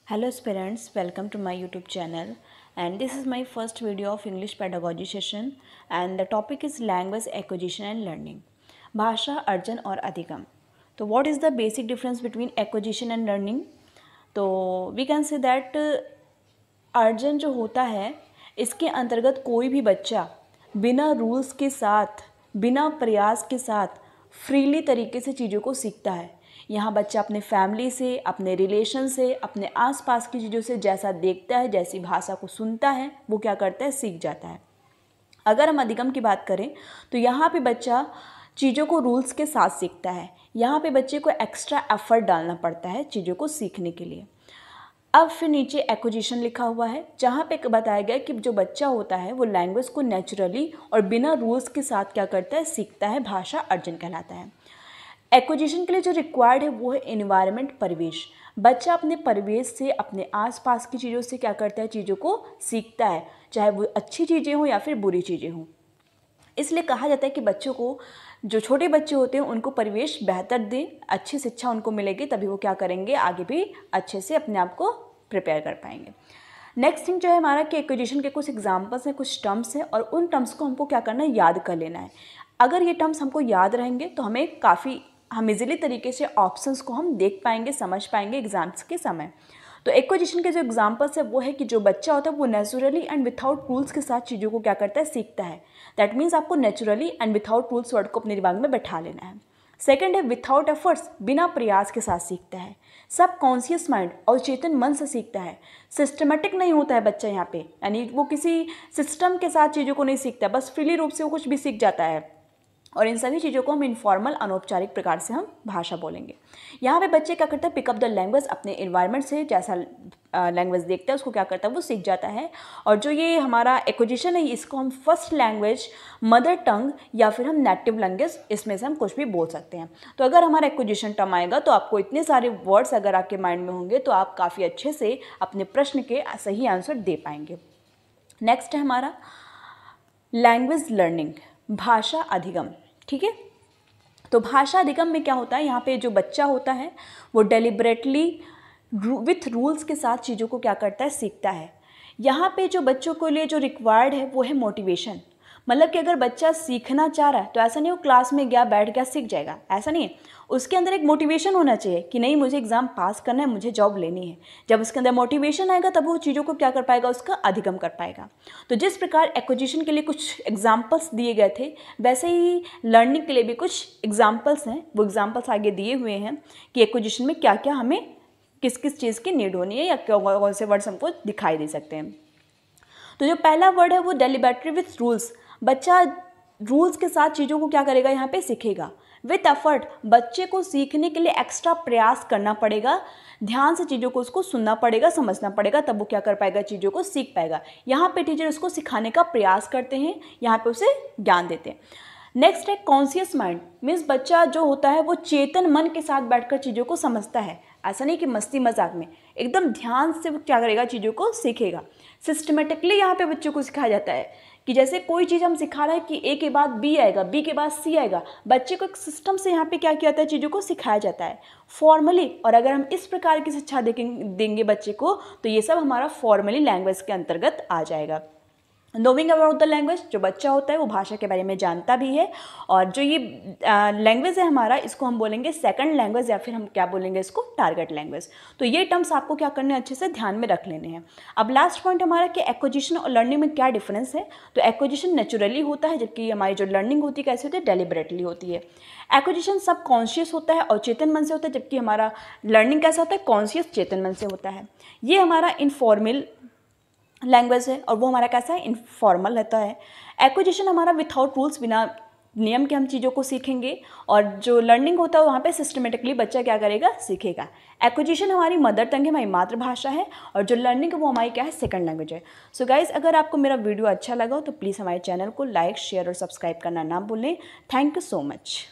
Hello aspirants, welcome to my YouTube channel, and this is my first video of English pedagogy session, and the topic is language acquisition and learning. भाषा अर्जन और अधिगम. तो what is the basic difference between acquisition and learning? तो we can say that अर्जन जो होता है इसके अंतर्गत कोई भी बच्चा बिना रूल्स के साथ, बिना प्रयास के साथ फ्रीली तरीके से चीज़ों को सीखता है. यहाँ बच्चा अपने फैमिली से, अपने रिलेशन से, अपने आसपास की चीज़ों से जैसा देखता है, जैसी भाषा को सुनता है, वो क्या करता है, सीख जाता है. अगर हम अधिगम की बात करें तो यहाँ पे बच्चा चीज़ों को रूल्स के साथ सीखता है. यहाँ पे बच्चे को एक्स्ट्रा एफर्ट डालना पड़ता है चीज़ों को सीखने के लिए. अब फिर नीचे एक्विजिशन लिखा हुआ है, जहाँ पे बताया गया कि जो बच्चा होता है वो लैंग्वेज को नेचुरली और बिना रूल्स के साथ क्या करता है, सीखता है. भाषा अर्जन कहलाता है. एक्विजिशन के लिए जो रिक्वायर्ड है वो है एनवायरनमेंट, परिवेश. बच्चा अपने परिवेश से, अपने आसपास की चीज़ों से क्या करता है, चीज़ों को सीखता है, चाहे वो अच्छी चीज़ें हों या फिर बुरी चीज़ें हों. इसलिए कहा जाता है कि बच्चों को, जो छोटे बच्चे होते हैं उनको परिवेश बेहतर दें, अच्छी शिक्षा उनको मिलेगी, तभी वो क्या करेंगे, आगे भी अच्छे से अपने आप को प्रिपेयर कर पाएंगे. नेक्स्ट थिंग जो है हमारा कि एक्विजिशन के कुछ एग्जाम्पल्स हैं, कुछ टर्म्स हैं, और उन टर्म्स को हमको क्या करना है, याद कर लेना है. अगर ये टर्म्स हमको याद रहेंगे तो हम इजीली तरीके से ऑप्शंस को हम देख पाएंगे, समझ पाएंगे एग्जाम्स के समय. तो एक्विजिशन के जो एग्जाम्पल्स है वो है कि जो बच्चा होता है वो नेचुरली एंड विथआउट रूल्स के साथ चीज़ों को क्या करता है, सीखता है. दैट मीन्स आपको naturally and without rules word को अपने दिमाग में बैठा लेना है. सेकंड है विथआउट एफर्ट्स, बिना प्रयास के साथ सीखता है. सब कॉन्शियस माइंड और चेतन मन से सीखता है. सिस्टमेटिक नहीं होता है बच्चा यहाँ पे, यानी वो किसी सिस्टम के साथ चीज़ों को नहीं सीखता है, बस फ्रीली रूप से वो कुछ भी सीख जाता है. और इन सभी चीज़ों को हम इनफॉर्मल, अनौपचारिक प्रकार से हम भाषा बोलेंगे. यहाँ पे बच्चे क्या करते हैं, पिकअप द लैंग्वेज, अपने इन्वायरमेंट से जैसा लैंग्वेज देखता है उसको क्या करता है, वो सीख जाता है. और जो ये हमारा एक्विजिशन है इसको हम फर्स्ट लैंग्वेज, मदर टंग या फिर हम नेटिव लैंग्वेज, इसमें से हम कुछ भी बोल सकते हैं. तो अगर हमारा एक्विजिशन टर्म आएगा तो आपको इतने सारे वर्ड्स अगर आपके माइंड में होंगे तो आप काफ़ी अच्छे से अपने प्रश्न के सही आंसर दे पाएंगे. नेक्स्ट है हमारा लैंग्वेज लर्निंग, भाषा अधिगम. ठीक है, तो भाषा अधिगम में क्या होता है, यहाँ पे जो बच्चा होता है वो डेलिबरेटली विथ रूल्स के साथ चीज़ों को क्या करता है, सीखता है. यहाँ पे जो बच्चों के लिए जो रिक्वायर्ड है वो है मोटिवेशन. मतलब कि अगर बच्चा सीखना चाह रहा है तो ऐसा नहीं वो क्लास में गया, बैठ गया, सीख जाएगा, ऐसा नहीं है. उसके अंदर एक मोटिवेशन होना चाहिए कि नहीं, मुझे एग्ज़ाम पास करना है, मुझे जॉब लेनी है. जब उसके अंदर मोटिवेशन आएगा तब वो चीज़ों को क्या कर पाएगा, उसका अधिगम कर पाएगा. तो जिस प्रकार एक्विजिशन के लिए कुछ एग्जाम्पल्स दिए गए थे, वैसे ही लर्निंग के लिए भी कुछ एग्जाम्पल्स हैं. वो एग्जाम्पल्स आगे दिए हुए हैं कि एक्विजिशन में क्या क्या हमें किस किस चीज़ की नीड होनी है या कौन से वर्ड्स हमको दिखाई दे सकते हैं. तो जो पहला वर्ड है वो डेलिबरेटली विथ रूल्स. बच्चा रूल्स के साथ चीज़ों को क्या करेगा, यहाँ पे सीखेगा. विथ एफर्ट, बच्चे को सीखने के लिए एक्स्ट्रा प्रयास करना पड़ेगा, ध्यान से चीज़ों को उसको सुनना पड़ेगा, समझना पड़ेगा, तब वो क्या कर पाएगा, चीज़ों को सीख पाएगा. यहाँ पे टीचर उसको सिखाने का प्रयास करते हैं, यहाँ पे उसे ज्ञान देते हैं. नेक्स्ट है कॉन्शियस माइंड, मीन्स बच्चा जो होता है वो चेतन मन के साथ बैठकर चीज़ों को समझता है. ऐसा नहीं कि मस्ती मजाक में, एकदम ध्यान से वो क्या करेगा, चीज़ों को सीखेगा. सिस्टमेटिकली यहाँ पे बच्चों को सिखाया जाता है कि जैसे कोई चीज़ हम सिखा रहे हैं कि ए के बाद बी आएगा, बी के बाद सी आएगा, बच्चे को एक सिस्टम से यहाँ पे क्या किया जाता है, चीज़ों को सिखाया जाता है फॉर्मली. और अगर हम इस प्रकार की शिक्षा देंगे बच्चे को तो ये सब हमारा फॉर्मली लैंग्वेज के अंतर्गत आ जाएगा. नोविंग अबाउट द लैंग्वेज, जो बच्चा होता है वो भाषा के बारे में जानता भी है. और जो ये लैंग्वेज है हमारा, इसको हम बोलेंगे सेकंड लैंग्वेज या फिर हम क्या बोलेंगे, इसको टारगेट लैंग्वेज. तो ये टर्म्स आपको क्या करने हैं, अच्छे से ध्यान में रख लेने हैं. अब लास्ट पॉइंट हमारा कि एक्विजिशन और लर्निंग में क्या डिफरेंस है. तो एक्विजिशन नेचुरली होता है, जबकि हमारी जो लर्निंग होती है कैसे होती है, डेलिबरेटली होती है. एक्विजिशन सब कॉन्शियस होता है और चेतन मन से होता है, जबकि हमारा लर्निंग कैसा होता है, कॉन्शियस चेतन मन से होता है. ये हमारा इनफॉर्मल लैंग्वेज है और वो हमारा कैसा है, इनफॉर्मल रहता है. एक्विजिशन हमारा विथआउट रूल्स, बिना नियम के हम चीज़ों को सीखेंगे. और जो लर्निंग होता है वहाँ पे सिस्टमेटिकली बच्चा क्या करेगा, सीखेगा. एक्विजिशन हमारी मदर टंग है, हमारी मातृभाषा है, और जो लर्निंग है वो हमारी क्या है, सेकंड लैंग्वेज है. सो गाइज, अगर आपको मेरा वीडियो अच्छा लगा हो तो प्लीज़ हमारे चैनल को लाइक, शेयर और सब्सक्राइब करना ना भूलें. Thank you so much.